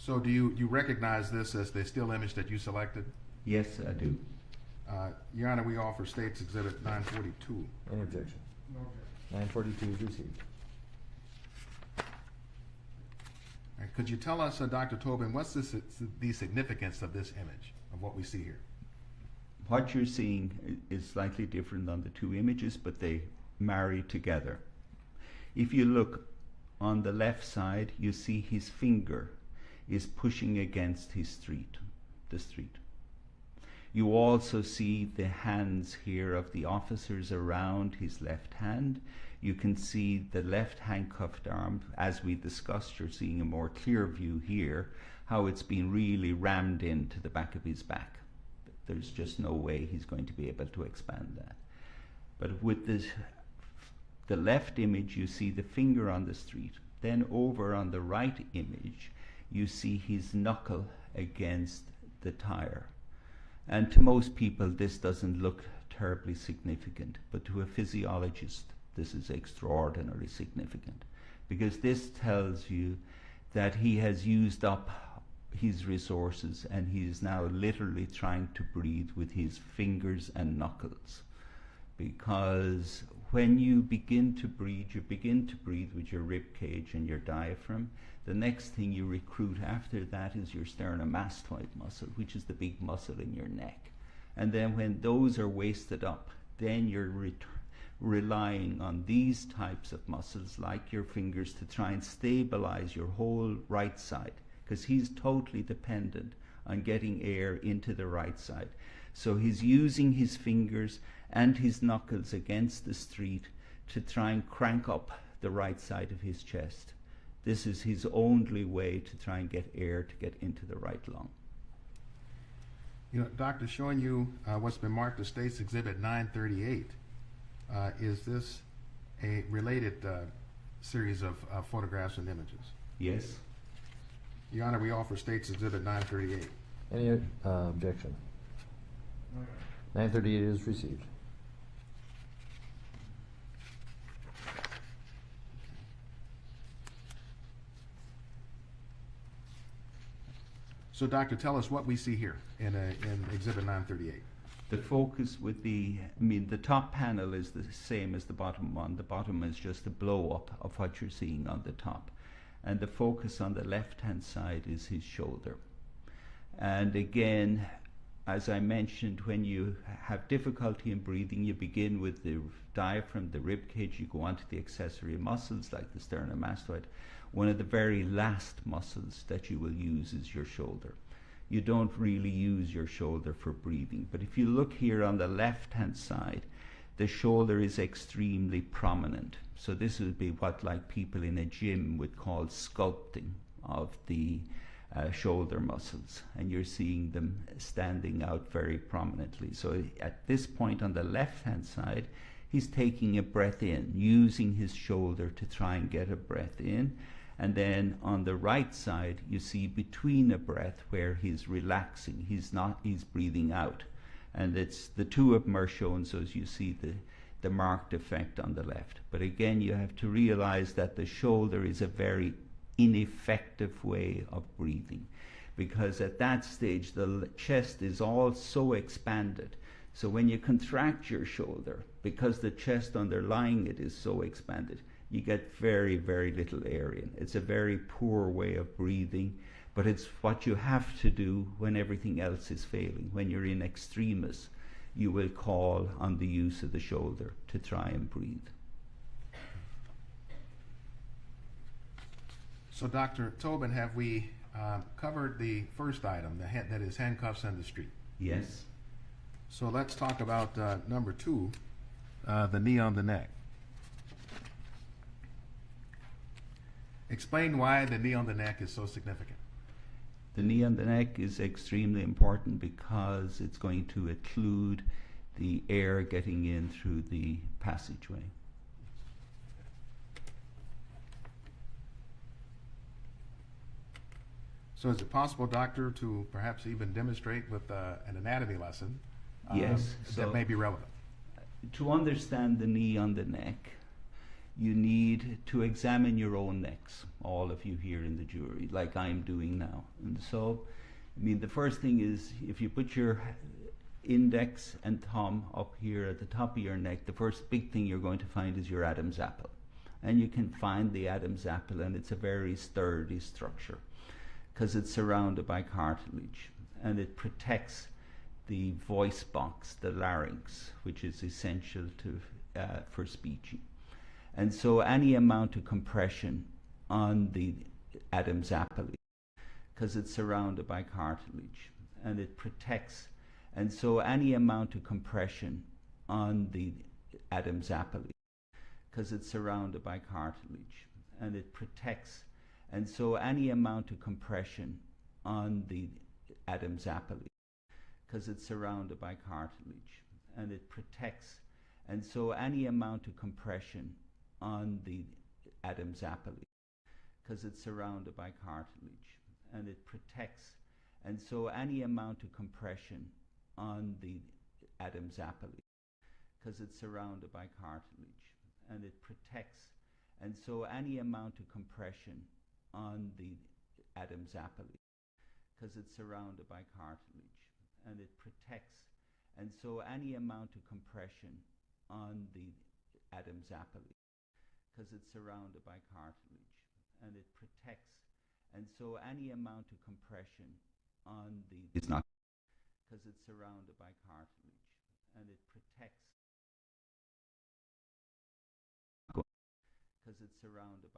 So do you recognize this as the still image that you selected? Yes, I do. Your Honor, we offer State's Exhibit 942. Any objection? No objection. 942 is received. Could you tell us, Dr. Tobin, what's the significance of this image, of what we see here? What you're seeing is slightly different on the two images, but they marry together. If you look on the left side, you see his finger is pushing against the street. You also see the hands here of the officers around his left hand. You can see the left handcuffed arm. As we discussed, you're seeing a more clear view here, how it's been really rammed into the back of his back. There's just no way he's going to be able to expand that. But with the left image, you see the finger on the street. Then over on the right image, you see his knuckle against the tire. And to most people, this doesn't look terribly significant, but to a physiologist, this is extraordinarily significant, because this tells you that he has used up his resources and he is now literally trying to breathe with his fingers and knuckles. Because when you begin to breathe with your rib cage and your diaphragm. The next thing you recruit after that is your sternomastoid muscle, which is the big muscle in your neck. And then when those are wasted up, then you're relying on these types of muscles, like your fingers, to try and stabilize your whole right side, because he's totally dependent on getting air into the right side. So he's using his fingers and his knuckles against the street to try and crank up the right side of his chest. This is his only way to try and get air to get into the right lung. You know, Doctor, showing you what's been marked as State's Exhibit 938, is this a related series of photographs and images? Yes. Your Honor, we offer State's Exhibit 938. Any objection? No objection. 938 is received. So, Doctor, tell us what we see here in Exhibit 938. The focus with the top panel is the same as the bottom one. The bottom is just a blow up of what you're seeing on the top. And the focus on the left-hand side is his shoulder. And again, as I mentioned, when you have difficulty in breathing, you begin with the diaphragm, the rib cage, you go on to the accessory muscles like the sternomastoid. One of the very last muscles that you will use is your shoulder. You don't really use your shoulder for breathing, but if you look here on the left-hand side, the shoulder is extremely prominent. So this would be what like people in a gym would call sculpting of the shoulder muscles, and you're seeing them standing out very prominently. So at this point on the left-hand side, he's taking a breath in, using his shoulder to try and get a breath in. And then on the right side, you see between a breath where he's relaxing, he's breathing out. And it's the two of them are shown, so as you see the marked effect on the left. But again, you have to realize that the shoulder is a very ineffective way of breathing, because at that stage, the chest is all so expanded. So when you contract your shoulder, because the chest underlying it is so expanded, you get very, very little air in. It's a very poor way of breathing, but it's what you have to do when everything else is failing. When you're in extremis, you will call on the use of the shoulder to try and breathe. So, Dr. Tobin, have we covered the first item, that is handcuffs and the street? Yes. So let's talk about number two, the knee on the neck. Explain why the knee on the neck is so significant. The knee on the neck is extremely important because it's going to occlude the air getting in through the passageway. So is it possible, Doctor, to perhaps even demonstrate with an anatomy lesson Yes. that may be relevant? To understand the knee on the neck, you need to examine your own necks, all of you here in the jury, like I'm doing now. And so, I mean, the first thing is, if you put your index and thumb up here at the top of your neck, the first big thing you're going to find is your Adam's apple. And you can find the Adam's apple, and it's a very sturdy structure because it's surrounded by cartilage, and it protects the voice box, the larynx, which is essential to for speeching. And so any amount of compression on the Adam's apple, because it's surrounded by cartilage, and it protects, and so any amount of compression on the Adam's apple, because it's surrounded by cartilage, and it protects, and so any amount of compression on the Adam's apple, because it's surrounded by cartilage, and it protects, and so any amount of compression on the Adam's apple, because it's surrounded by cartilage, and it protects, and so any amount of compression on the Adam's apple, because it's surrounded by cartilage, and it protects, and so any amount of compression on the Adam's apple, because it's surrounded by cartilage, and it protects, and so any amount of compression on the Adam's apple, because it's surrounded by cartilage, and it protects, and so any amount of compression on the is not, because it's surrounded by cartilage, and it protects, because it's surrounded